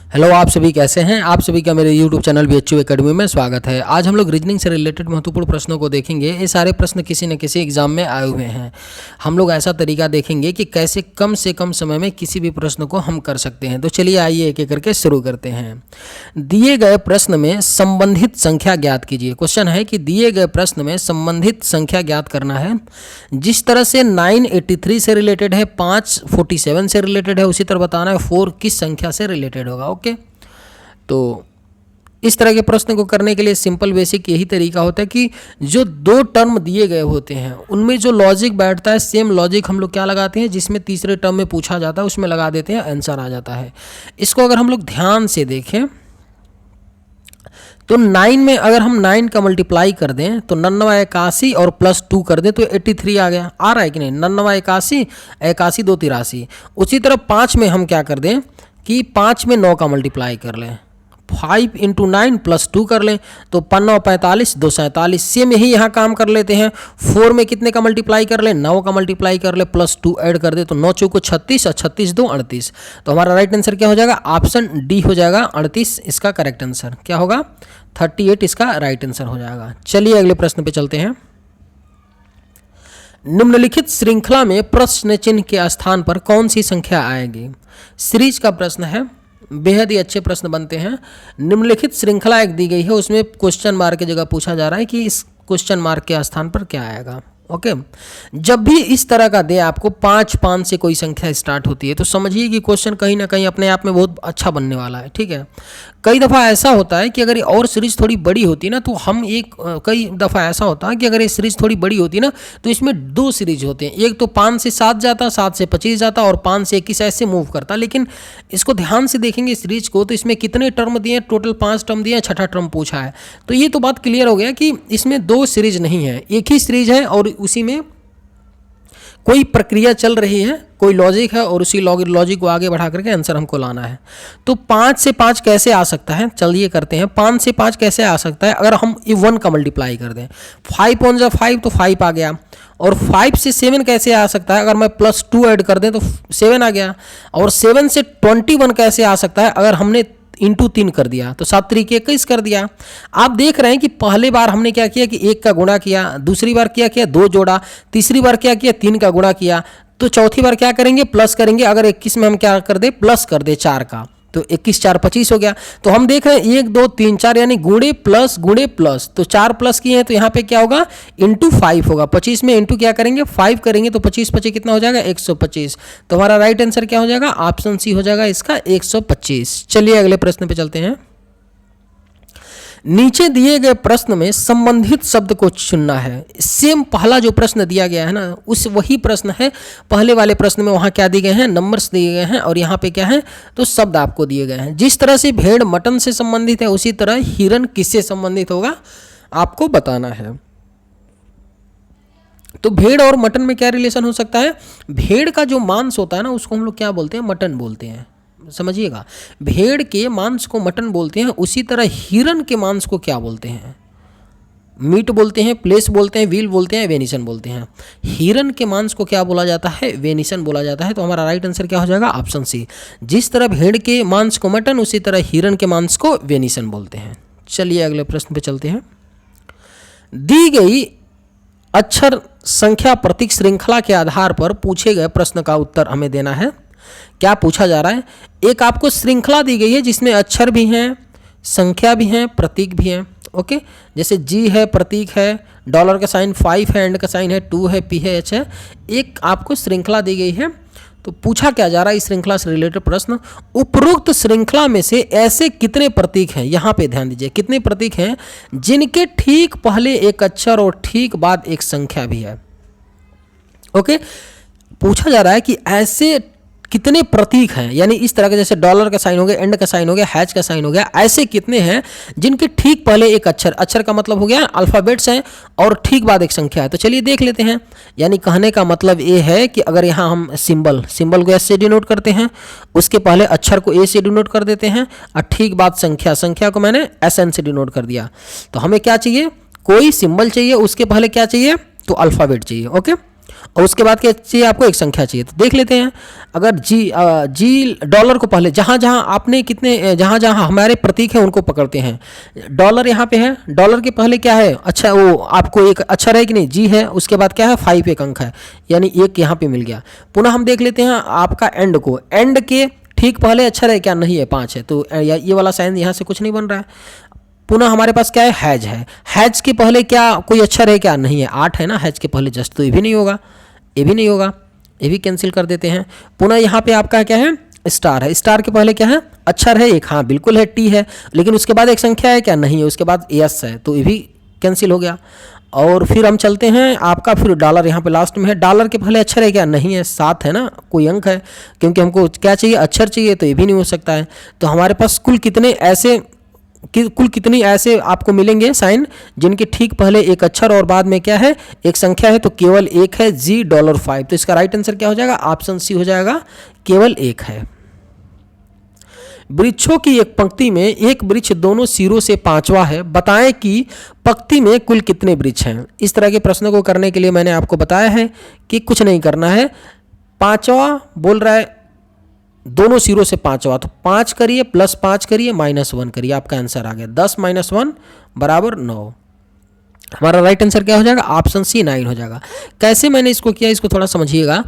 Hello, आप सभी कैसे हैं। आप सभी का मेरे YouTube चैनल BHU एकेडमी में स्वागत है। आज हम लोग रीजनिंग से रिलेटेड महत्वपूर्ण प्रश्नों को देखेंगे। ये सारे प्रश्न किसी न किसी एग्जाम में आए हुए हैं। हम लोग ऐसा तरीका देखेंगे कि कैसे कम से कम समय में किसी भी प्रश्न को हम कर सकते हैं। तो चलिए आइए एक एक करके शुरू करते हैं। दिए गए प्रश्न में संबंधित संख्या ज्ञात कीजिए। क्वेश्चन है कि दिए गए प्रश्न में संबंधित संख्या ज्ञात करना है। जिस तरह से 983 से रिलेटेड है, 547 से रिलेटेड है, उसी तरह बताना है 4 किस संख्या से रिलेटेड होगा। ओके, तो इस तरह के प्रश्न को करने के लिए सिंपल बेसिक यही तरीका होता है कि जो दो टर्म दिए गए होते हैं उनमें जो लॉजिक बैठता है, सेम लॉजिक हम लोग क्या लगाते हैं, जिसमें तीसरे टर्म में पूछा जाता है उसमें लगा देते हैं, आंसर आ जाता है। इसको अगर हम लोग ध्यान से देखें तो 9 में अगर हम 9 का मल्टीप्लाई कर दें तो 99 81 और +2 कर दें तो 83 आ गया। आ रहा है कि नहीं, 99 81 81 2 83। उसी तरह 5 में हम क्या कर दें कि 5 में 9 का मल्टीप्लाई कर लें, 5 × 9 +2 कर लें तो 5 45 2 47। सेम यही यहाँ काम कर लेते हैं। 4 में कितने का मल्टीप्लाई कर लें, 9 का मल्टीप्लाई कर लें, +2 ऐड कर दे तो 9 चौको 36 और 36 2 38। तो हमारा राइट आंसर क्या हो जाएगा, ऑप्शन डी हो जाएगा। 38 इसका करेक्ट आंसर क्या होगा, 38 इसका राइट आंसर हो जाएगा। चलिए अगले प्रश्न पे चलते हैं। निम्नलिखित श्रृंखला में प्रश्न चिन्ह के स्थान पर कौन सी संख्या आएगी। सीरीज का प्रश्न है, बेहद ही अच्छे प्रश्न बनते हैं। निम्नलिखित श्रृंखला एक दी गई है, उसमें क्वेश्चन मार्क की जगह पूछा जा रहा है कि इस क्वेश्चन मार्क के स्थान पर क्या आएगा। ओके, जब भी इस तरह का दे आपको 5 से कोई संख्या स्टार्ट होती है तो समझिए कि क्वेश्चन कहीं ना कहीं अपने आप में बहुत अच्छा बनने वाला है। ठीक है, कई दफ़ा ऐसा होता है कि अगर और सीरीज थोड़ी बड़ी होती ना तो हम कई दफ़ा ऐसा होता है कि अगर ये सीरीज थोड़ी बड़ी होती ना तो इसमें 2 सीरीज होते हैं। एक तो 5 से 7 जाता, 7 से 25 जाता और 5 से 21 ऐसे मूव करता। लेकिन इसको ध्यान से देखेंगे सीरीज को तो इसमें कितने टर्म दिए, टोटल 5 टर्म दिए, 6ठा टर्म पूछा है। तो ये तो बात क्लियर हो गया कि इसमें 2 सीरीज नहीं है, एक ही सीरीज है और उसी में कोई प्रक्रिया चल रही है, कोई लॉजिक है और उसी लॉजिक को आगे बढ़ा करके आंसर हमको लाना है। तो 5 से 5 कैसे आ सकता है, चलिए करते हैं। 5 से 5 कैसे आ सकता है, अगर हम 1 का मल्टीप्लाई कर दें, 5 × 5 तो 5 आ गया। और 5 से 7 कैसे आ सकता है, अगर मैं +2 ऐड कर दें तो 7 आ गया। और 7 से 21 कैसे आ सकता है, अगर हमने इंटू 3 कर दिया तो 7 3 21 कर दिया। आप देख रहे हैं कि पहले बार हमने क्या किया कि 1 का गुणा किया, दूसरी बार क्या किया 2 जोड़ा, तीसरी बार क्या किया 3 का गुणा किया, तो चौथी बार क्या करेंगे प्लस करेंगे। अगर 21 में हम क्या कर दे, प्लस कर दे 4 का, तो 21 4 25 हो गया। तो हम देख रहे हैं 1 2 3 4 यानी गुणे प्लस, तो 4 प्लस किए हैं तो यहाँ पे क्या होगा इंटू 5 होगा। 25 में इंटू क्या करेंगे 5 करेंगे तो 25 25 कितना हो जाएगा 125। तो हमारा राइट आंसर क्या हो जाएगा, ऑप्शन सी हो जाएगा इसका 125। चलिए अगले प्रश्न पे चलते हैं। नीचे दिए गए प्रश्न में संबंधित शब्द को चुनना है। सेम पहला जो प्रश्न दिया गया है ना, उस वही प्रश्न है। पहले वाले प्रश्न में वहाँ क्या दिए गए हैं, नंबर्स दिए गए हैं और यहाँ पे क्या है तो शब्द आपको दिए गए हैं। जिस तरह से भेड़ मटन से संबंधित है उसी तरह हिरन किससे संबंधित होगा आपको बताना है। तो भेड़ और मटन में क्या रिलेशन हो सकता है, भेड़ का जो मांस होता है ना उसको हम लोग क्या बोलते हैं, मटन बोलते हैं। समझिएगा, भेड़ के मांस को मटन बोलते हैं, उसी तरह हिरन के मांस को क्या बोलते हैं, मीट बोलते हैं, प्लेस बोलते हैं, व्हील बोलते हैं, वेनिसन बोलते हैं। हिरन के मांस को क्या बोला जाता है, वेनिसन बोला जाता है। तो हमारा राइट आंसर क्या हो जाएगा, ऑप्शन सी। जिस तरह भेड़ के मांस को मटन उसी तरह हिरन के मांस को वेनिसन बोलते हैं। चलिए अगले प्रश्न पे चलते हैं। दी गई अक्षर संख्या प्रतीक श्रृंखला के आधार पर पूछे गए प्रश्न का उत्तर हमें देना है। क्या पूछा जा रहा है, एक आपको श्रृंखला दी गई है जिसमें अक्षर भी हैं, संख्या भी हैं, प्रतीक भी हैं। ओके, जैसे जी है, प्रतीक है, डॉलर का साइन 5 है, एंड का साइन है 2 है, पी है, एच है। एक आपको श्रृंखला दी गई है। तो पूछा क्या जा रहा है इस श्रृंखला से रिलेटेड प्रश्न, उपरोक्त श्रृंखला में से ऐसे कितने प्रतीक हैं, यहाँ पे ध्यान दीजिए, कितने प्रतीक हैं जिनके ठीक पहले एक अक्षर और ठीक बाद एक संख्या भी है। ओके, पूछा जा रहा है कि ऐसे कितने प्रतीक हैं, यानी इस तरह के जैसे डॉलर का साइन हो गया, एंड का साइन हो गया, हैच का साइन हो गया, ऐसे कितने हैं जिनके ठीक पहले एक अक्षर, अक्षर का मतलब हो गया अल्फ़ाबेट्स हैं और ठीक बाद एक संख्या है। तो चलिए देख लेते हैं। यानी कहने का मतलब ये है कि अगर यहाँ हम सिंबल को एस से डिनोट करते हैं, उसके पहले अक्षर को ए से डिनोट कर देते हैं और ठीक बाद संख्या को मैंने एस एन से डिनोट कर दिया। तो हमें क्या चाहिए, कोई सिंबल चाहिए, उसके पहले क्या चाहिए तो अल्फ़ाबेट चाहिए। ओके, और उसके बाद क्या चाहिए आपको, एक संख्या चाहिए। तो देख लेते हैं, अगर जी डॉलर को पहले जहाँ जहाँ आपने कितने जहाँ जहाँ हमारे प्रतीक हैं उनको पकड़ते हैं। डॉलर यहाँ पे है, डॉलर के पहले क्या है, अच्छा वो आपको एक अक्षर है कि नहीं, जी है, उसके बाद क्या है 5 एक अंक है, यानी एक यहाँ पे मिल गया। पुनः हम देख लेते हैं आपका एंड को, एंड के ठीक पहले अक्षर है क्या, नहीं है, 5 है, तो ये वाला साइन यहाँ से कुछ नहीं बन रहा है। पुनः हमारे पास क्या है, हैज है, हैज के पहले क्या कोई अक्षर है क्या, नहीं है, 8 है ना हैज के पहले जस्ट, तो ये भी नहीं होगा, ये भी नहीं होगा, ये भी कैंसिल कर देते हैं। पुनः यहाँ पे आपका क्या है, स्टार है, स्टार के पहले क्या है, अक्षर है एक, हाँ बिल्कुल है, टी है, लेकिन उसके बाद एक संख्या है क्या, नहीं है, उसके बाद एस है, तो ये भी कैंसिल हो गया। और फिर हम चलते हैं आपका, फिर डॉलर यहाँ पे लास्ट में है, डॉलर के पहले अक्षर है क्या, नहीं है, 7 है ना, कोई अंक है, क्योंकि हमको क्या चाहिए, अक्षर चाहिए, तो ये भी नहीं हो सकता है। तो हमारे पास कुल कितनी ऐसे आपको मिलेंगे साइन जिनके ठीक पहले एक अक्षर और बाद में क्या है, एक संख्या है, तो केवल एक है, $5। तो इसका राइट आंसर क्या हो जाएगा, ऑप्शन सी हो जाएगा, केवल एक है। वृक्षों की एक पंक्ति में एक वृक्ष दोनों सिरों से 5वां है, बताएं कि पंक्ति में कुल कितने वृक्ष हैं। इस तरह के प्रश्नों को करने के लिए मैंने आपको बताया है कि कुछ नहीं करना है, 5वां बोल रहा है दोनों सिरों से 5वां, तो 5 करिए प्लस 5 करिए माइनस 1 करिए, आपका आंसर आ गया 10 - 1 = 9। हमारा राइट आंसर क्या हो जाएगा, ऑप्शन सी 9 हो जाएगा। कैसे मैंने इसको किया, इसको थोड़ा समझिएगा।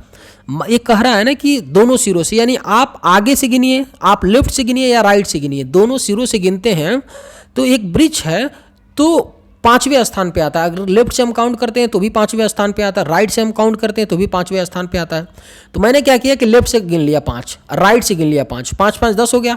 ये कह रहा है ना कि दोनों सिरों से, यानी आप आगे से गिनिए, आप लेफ्ट से गिनिए या राइट से गिनिए, दोनों सिरों से गिनते हैं तो एक वृक्ष है तो 5वें स्थान पे आता है। अगर लेफ्ट से हम काउंट करते हैं तो भी 5वें स्थान पे आता है, राइट से हम काउंट करते हैं तो भी 5वें स्थान पे आता है। तो मैंने क्या किया कि लेफ्ट से गिन लिया 5, राइट से गिन लिया 5, 5 - 5 10 हो गया।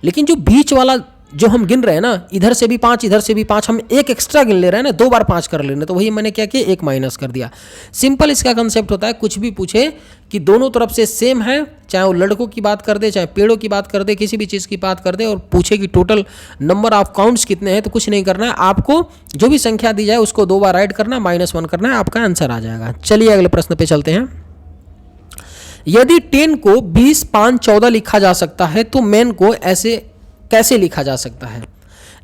लेकिन जो बीच वाला जो हम गिन रहे हैं ना, इधर से भी 5 इधर से भी 5, हम एक एक्स्ट्रा गिन ले रहे हैं ना, 2 बार 5 कर ले रहे हैं, तो वही मैंने क्या किया, एक माइनस कर दिया। सिंपल इसका कंसेप्ट होता है, कुछ भी पूछे कि दोनों तरफ से सेम है, चाहे वो लड़कों की बात कर दे, चाहे पेड़ों की बात कर दे, किसी भी चीज़ की बात कर दे, और पूछे कि टोटल नंबर ऑफ काउंट्स कितने हैं, तो कुछ नहीं करना है, आपको जो भी संख्या दी जाए उसको 2 बार ऐड करना, -1 करना है, आपका आंसर आ जाएगा। चलिए अगले प्रश्न पे चलते हैं। यदि 10 को 20, 5, 14 लिखा जा सकता है तो मेन को ऐसे कैसे लिखा जा सकता है।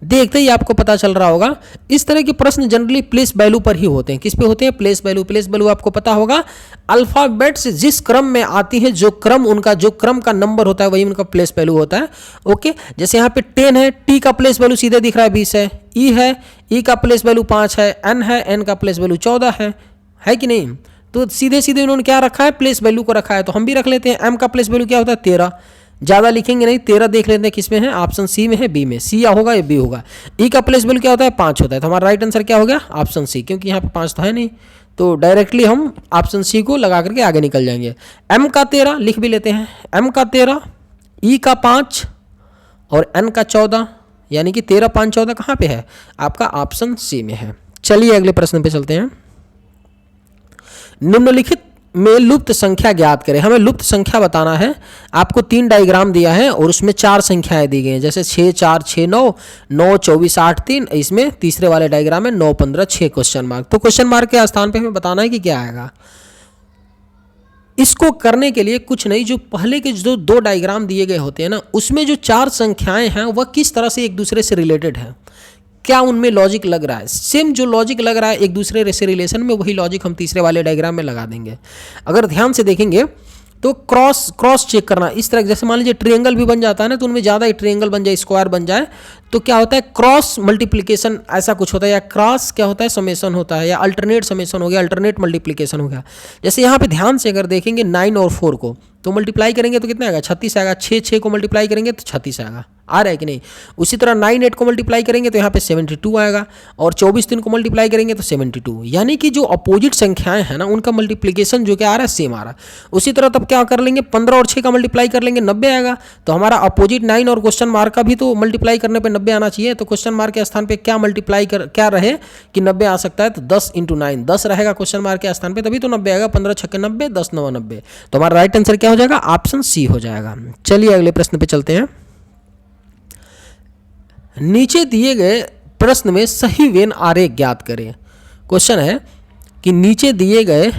देखते ही आपको पता चल रहा होगा, इस तरह के प्रश्न जनरली प्लेस वैल्यू पर ही होते हैं। किस पे होते हैं, प्लेस वैल्यू। प्लेस वैल्यू आपको पता होगा, अल्फाबेट्स जिस क्रम में आती है, जो क्रम का नंबर होता है वही उनका प्लेस वैल्यू होता है। ओके, जैसे यहाँ पे 10 है, टी का प्लेस वैल्यू सीधे दिख रहा है 20 है, ई है, ई का प्लेस वैल्यू 5 है, एन है, एन का प्लेस वैल्यू 14 है कि नहीं। तो सीधे सीधे उन्होंने क्या रखा है, प्लेस वैल्यू को रखा है, तो हम भी रख लेते हैं। एम का प्लेस वैल्यू क्या होता है 13, ज़्यादा लिखेंगे नहीं, 13 देख लेते हैं किस में है, ऑप्शन सी में है, बी में, सी या होगा या बी होगा। ई का प्लेस वैल्यू क्या होता है 5 होता है, तो हमारा राइट आंसर क्या हो गया, ऑप्शन सी, क्योंकि यहाँ पे 5 तो है नहीं, तो डायरेक्टली हम ऑप्शन सी को लगा करके आगे निकल जाएंगे। एम का 13 लिख भी लेते हैं, एम का 13, ई का 5 और एन का 14, यानी कि 13, 5, 14 कहाँ पे है, आपका ऑप्शन सी में है। चलिए अगले प्रश्न पे चलते हैं। निम्नलिखित में लुप्त संख्या ज्ञात करें। हमें लुप्त संख्या बताना है। आपको 3 डायग्राम दिया है और उसमें 4 संख्याएं दी गई हैं, जैसे 6, 4, 6, 9, 9, 24, 8, 3। इसमें तीसरे वाले डायग्राम में 9, 15, 6 क्वेश्चन मार्क। तो क्वेश्चन मार्क के स्थान पे हमें बताना है कि क्या आएगा। इसको करने के लिए कुछ नहीं, जो पहले के जो 2 डायग्राम दिए गए होते हैं ना, उसमें जो 4 संख्याएं हैं वह किस तरह से एक दूसरे से रिलेटेड है, क्या उनमें लॉजिक लग रहा है। सेम जो लॉजिक लग रहा है एक दूसरे से रिलेशन में, वही लॉजिक हम तीसरे वाले डायग्राम में लगा देंगे। अगर ध्यान से देखेंगे तो क्रॉस चेक करना, इस तरह जैसे मान लीजिए ट्रायंगल भी बन जाता है ना, तो उनमें ज़्यादा ट्रायंगल बन जाए, स्क्वायर बन जाए, तो क्या होता है क्रॉस मल्टीप्लिकेशन ऐसा कुछ होता है, या क्रॉस क्या होता है समेशन होता है, या अल्टरनेट समेशन हो गया, अल्टरनेट मल्टीप्लिकेशन हो गया। जैसे यहाँ पे ध्यान से अगर देखेंगे 9 और 4 को तो मल्टीप्लाई करेंगे तो कितना आएगा 36 आएगा, 6 को मल्टीप्लाई करेंगे तो 36 आएगा, आ रहा है कि नहीं। उसी तरह 9 8 को मल्टीप्लाई करेंगे तो यहाँ पे 72 आएगा, और 24 3 को मल्टीप्लाई करेंगे तो 72, यानी कि जो अपोजिट संख्याएं हैं ना उनका मल्टीप्लिकेशन जो क्या आ रहा है सेम आ रहा है। उसी तरह तब क्या कर लेंगे 15 और 6 का मल्टीप्लाई कर लेंगे 90 आएगा, तो हमारा अपोजिट 9 और क्वेश्चन मार्क का भी तो मल्टीप्लाई करने पर 90 आना चाहिए। तो क्वेश्चन मार्क के स्थान पर क्या मल्टीप्लाई क्या रहे कि 90 आ सकता है, तो 10 × 9 10 रहेगा क्वेश्चन मार्क के स्थान पर, तभी तो 90 आएगा। 15 6 90, 10 9 90, तो हमारा राइट आंसर क्या हो जाएगा ऑप्शन सी हो जाएगा। चलिए अगले प्रश्न पे चलते हैं। नीचे दिए गए प्रश्न में सही वेन आरेख ज्ञात करें। क्वेश्चन है कि नीचे दिए गए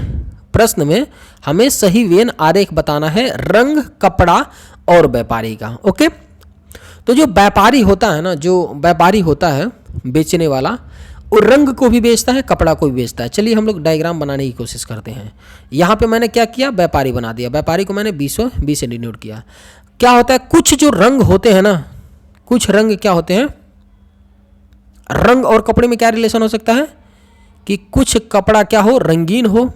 प्रश्न में हमें सही वेन आरेख बताना है, रंग, कपड़ा और व्यापारी का। ओके, तो जो व्यापारी होता है ना, जो व्यापारी होता है बेचने वाला, और रंग को भी बेचता है, कपड़ा को भी बेचता है। चलिए हम लोग डायग्राम बनाने की कोशिश करते हैं। यहाँ पे मैंने क्या किया, व्यापारी बना दिया, व्यापारी को मैंने 20 से डिनोट किया। क्या होता है, कुछ जो रंग होते हैं ना, कुछ रंग क्या होते हैं, रंग और कपड़े में क्या रिलेशन हो सकता है कि कुछ कपड़ा क्या हो, रंगीन हो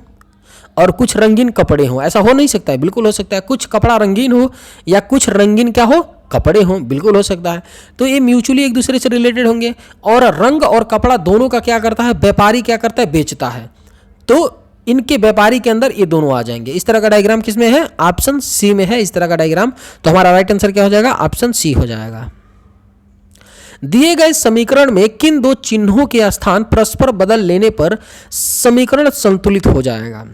और कुछ रंगीन कपड़े हो। ऐसा हो नहीं सकता है, बिल्कुल हो सकता है। कुछ कपड़ा रंगीन हो या कुछ रंगीन क्या हो, कपड़े हों, बिल्कुल हो सकता है। तो ये म्यूचुअली एक दूसरे से रिलेटेड होंगे। और रंग और कपड़ा दोनों का क्या करता है, व्यापारी क्या करता है, बेचता है। तो इनके व्यापारी के अंदर ये दोनों आ जाएंगे। इस तरह का डायग्राम किसमें है, ऑप्शन सी में है, इस तरह का डायग्राम। तो हमारा राइट आंसर क्या हो जाएगा, ऑप्शन सी हो जाएगा। दिए गए समीकरण में किन दो चिन्हों के स्थान परस्पर बदल लेने पर समीकरण संतुलित हो जाएगा।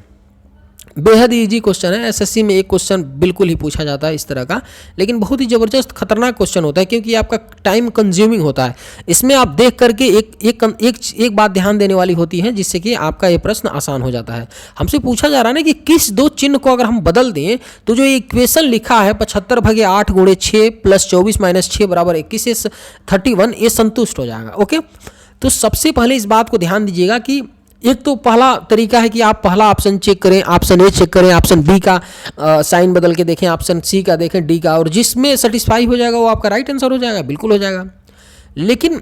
बेहद इजी क्वेश्चन है, एसएससी में एक क्वेश्चन बिल्कुल ही पूछा जाता है इस तरह का, लेकिन बहुत ही ज़बरदस्त खतरनाक क्वेश्चन होता है क्योंकि आपका टाइम कंज्यूमिंग होता है। इसमें आप देख करके एक बात ध्यान देने वाली होती है जिससे कि आपका ये प्रश्न आसान हो जाता है। हमसे पूछा जा रहा है ना कि किस दो चिन्ह को अगर हम बदल दें तो जो इक्वेशन लिखा है 75/8 × 6 + 24 - 6 = 21 31, ये संतुष्ट हो जाएगा। ओके, तो सबसे पहले इस बात को ध्यान दीजिएगा कि एक तो पहला तरीका है कि आप पहला ऑप्शन चेक करें, ऑप्शन ए चेक करें, ऑप्शन बी का साइन बदल के देखें, ऑप्शन सी का देखें, डी का, और जिसमें सेटिस्फाई हो जाएगा वो आपका राइट आंसर हो जाएगा, बिल्कुल हो जाएगा। लेकिन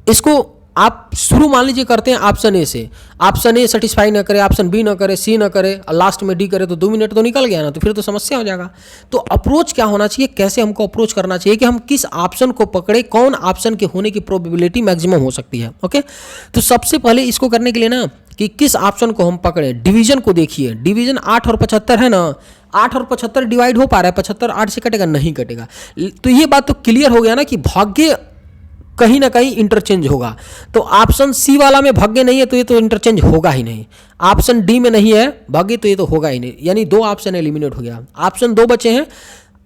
इसको आप शुरू मान लीजिए करते हैं ऑप्शन ए से, ऑप्शन ए सेटिस्फाई ना करे, ऑप्शन बी ना करे, सी ना करे और लास्ट में डी करे, तो 2 मिनट तो निकल गया ना, तो फिर तो समस्या हो जाएगा। तो अप्रोच क्या होना चाहिए, कैसे हमको अप्रोच करना चाहिए कि हम किस ऑप्शन को पकड़े, कौन ऑप्शन के होने की प्रोबेबिलिटी मैक्सिमम हो सकती है। ओके, तो सबसे पहले इसको करने के लिए ना कि किस ऑप्शन को हम पकड़े, डिवीजन को देखिए। डिवीजन 8 और 75 है ना, 8 और 75 डिवाइड हो पा रहा है, 75 8 से कटेगा, नहीं कटेगा। तो ये बात तो क्लियर हो गया ना कि भाग्य कहीं ना कहीं इंटरचेंज होगा। तो ऑप्शन सी वाला में भाग्य नहीं है तो ये तो इंटरचेंज होगा ही नहीं। ऑप्शन डी में नहीं है भाग्य तो ये तो होगा ही नहीं, यानी 2 ऑप्शन एलिमिनेट हो गया। ऑप्शन 2 बचे हैं,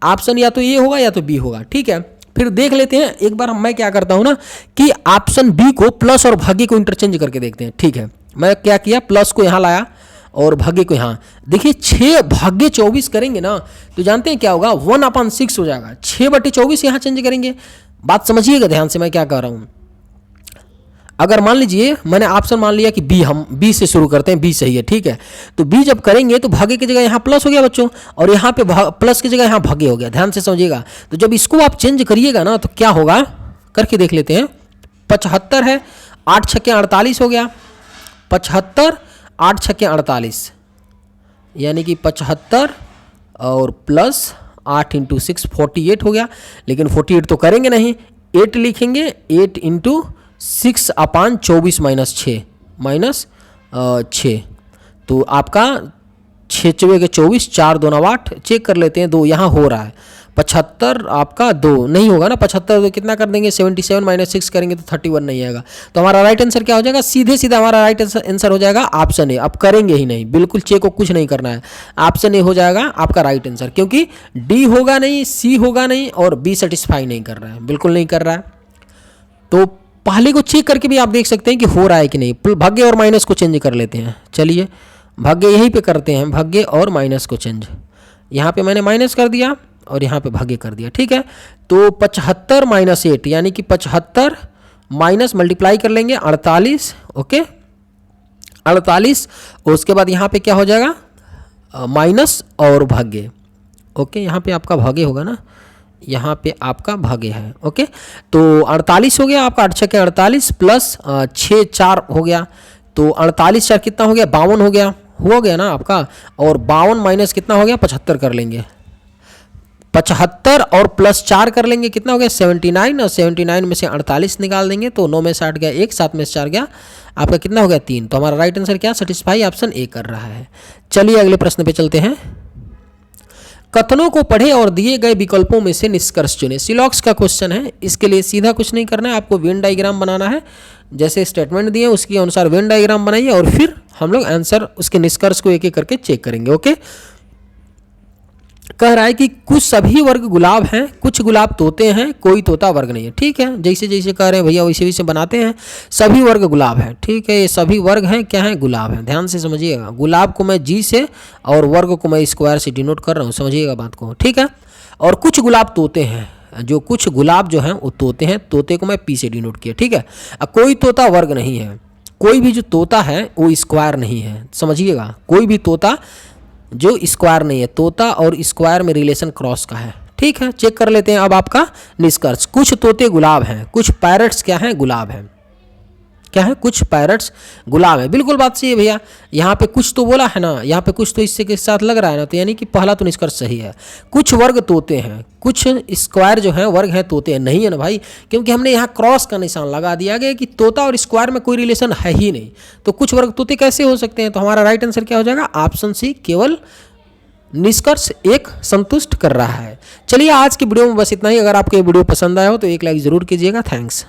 ऑप्शन या तो ए होगा या तो बी होगा। ठीक है, फिर देख लेते हैं एक बार। मैं क्या करता हूं ना कि ऑप्शन बी को प्लस और भाग्य को इंटरचेंज करके देखते हैं। ठीक है, मैं क्या किया, प्लस को यहाँ लाया और भाग्य को यहाँ। देखिए 6 भाग्य 24 करेंगे ना तो जानते हैं क्या होगा, 1/6 हो जाएगा। 6/24 यहाँ चेंज करेंगे। बात समझिएगा ध्यान से मैं क्या कह रहा हूँ। अगर मान लीजिए मैंने ऑप्शन मान लिया कि बी, हम बी से शुरू करते हैं, बी सही है। ठीक है, तो बी जब करेंगे तो भाग्य की जगह यहाँ प्लस हो गया बच्चों, और यहाँ पे प्लस की जगह यहाँ भाग्य हो गया। ध्यान से समझिएगा। तो जब इसको आप चेंज करिएगा ना तो क्या होगा, करके देख लेते हैं। 75 है, 8 छक्के 48 हो गया। 75 8 छक्के 48, यानी कि 75 और प्लस 8 × 6 48 हो गया। लेकिन 48 तो करेंगे नहीं, 8 लिखेंगे। 8 × 6/24 - 6 तो आपका 6 × 4 = 24, 4 2 9 8। चेक कर लेते हैं, 2 यहाँ हो रहा है। 75 आपका 2 नहीं होगा ना, 75 तो कितना कर देंगे, 77 - 6 करेंगे तो 31 नहीं आएगा। तो हमारा राइट आंसर क्या हो जाएगा, सीधे सीधा हमारा राइट आंसर हो जाएगा ऑप्शन ए। अब करेंगे ही नहीं, बिल्कुल चेक को कुछ नहीं करना है, ऑप्शन ए हो जाएगा आपका राइट आंसर, क्योंकि डी होगा नहीं, सी होगा नहीं और बी सेटिस्फाई नहीं कर रहा है, बिल्कुल नहीं कर रहा है। तो पहले को चेक करके भी आप देख सकते हैं कि हो रहा है कि नहीं। भाग्य और माइनस को चेंज कर लेते हैं। चलिए भाग्य यहीं पे करते हैं, भाग्य और माइनस को चेंज। यहाँ पे मैंने माइनस कर दिया और यहाँ पे भाग्य कर दिया। ठीक है, तो 75 - 8 यानी कि 75 माइनस मल्टीप्लाई कर लेंगे 48। ओके, 48 और उसके बाद यहाँ पे क्या हो जाएगा, माइनस और भाग्य। ओके, यहाँ पे आपका भाग्य होगा ना, यहाँ पे आपका भाग्य है। ओके, तो 48 हो गया आपका, 8 छक्के 48 प्लस 6 4 हो गया। तो 48 4 कितना हो गया, 52 हो गया ना आपका। और 52 माइनस कितना हो गया, 75 कर लेंगे। 75 और प्लस 4 कर लेंगे, कितना हो गया 79, और 79 में से 48 निकाल देंगे तो 9 में से 8 गया 1, 7 में से 4 गया आपका, कितना हो गया 3। तो हमारा राइट आंसर क्या, सेटिस्फाई ऑप्शन ए कर रहा है। चलिए अगले प्रश्न पे चलते हैं। कथनों को पढ़े और दिए गए विकल्पों में से निष्कर्ष चुनें। सिलॉक्स का क्वेश्चन है, इसके लिए सीधा कुछ नहीं करना है, आपको वेन डायग्राम बनाना है। जैसे स्टेटमेंट दिए उसके अनुसार वेन डायग्राम बनाइए और फिर हम लोग आंसर उसके निष्कर्ष को एक एक करके चेक करेंगे। ओके, कह रहा है कि कुछ सभी वर्ग गुलाब हैं, कुछ गुलाब तोते हैं, कोई तोता वर्ग नहीं है। ठीक है, जैसे जैसे कह रहे हैं भैया वैसे वैसे बनाते हैं। सभी वर्ग गुलाब हैं। ठीक है, ये सभी वर्ग हैं, क्या है, गुलाब हैं। ध्यान से समझिएगा, गुलाब को मैं जी से और वर्ग को मैं स्क्वायर से डिनोट कर रहा हूँ, समझिएगा बात को। ठीक है, और कुछ गुलाब तोते हैं, जो कुछ गुलाब जो हैं वो तोते हैं, तोते को मैं पी से डिनोट किया, ठीक है। अब कोई तोता वर्ग नहीं है, कोई भी जो तोता है वो स्क्वायर नहीं है, समझिएगा, कोई भी तोता जो स्क्वायर नहीं है, तोता और स्क्वायर में रिलेशन क्रॉस का है, ठीक है। चेक कर लेते हैं अब आपका निष्कर्ष। कुछ तोते गुलाब हैं, कुछ पैरट्स क्या हैं, गुलाब हैं, क्या है, कुछ पैरट्स गुलाब है, बिल्कुल बात सही है भैया। यहाँ पे कुछ तो बोला है ना, यहाँ पे कुछ तो इससे के साथ लग रहा है ना, तो यानी कि पहला तो निष्कर्ष सही है। कुछ वर्ग तोते हैं, कुछ स्क्वायर जो है वर्ग हैं तोते हैं, नहीं है ना भाई, क्योंकि हमने यहाँ क्रॉस का निशान लगा दिया गया कि तोता और स्क्वायर में कोई रिलेशन है ही नहीं, तो कुछ वर्ग तोते कैसे हो सकते हैं। तो हमारा राइट आंसर क्या हो जाएगा, ऑप्शन सी, केवल निष्कर्ष एक संतुष्ट कर रहा है। चलिए आज की वीडियो में बस इतना ही। अगर आपको ये वीडियो पसंद आया हो तो एक लाइक जरूर कीजिएगा। थैंक्स।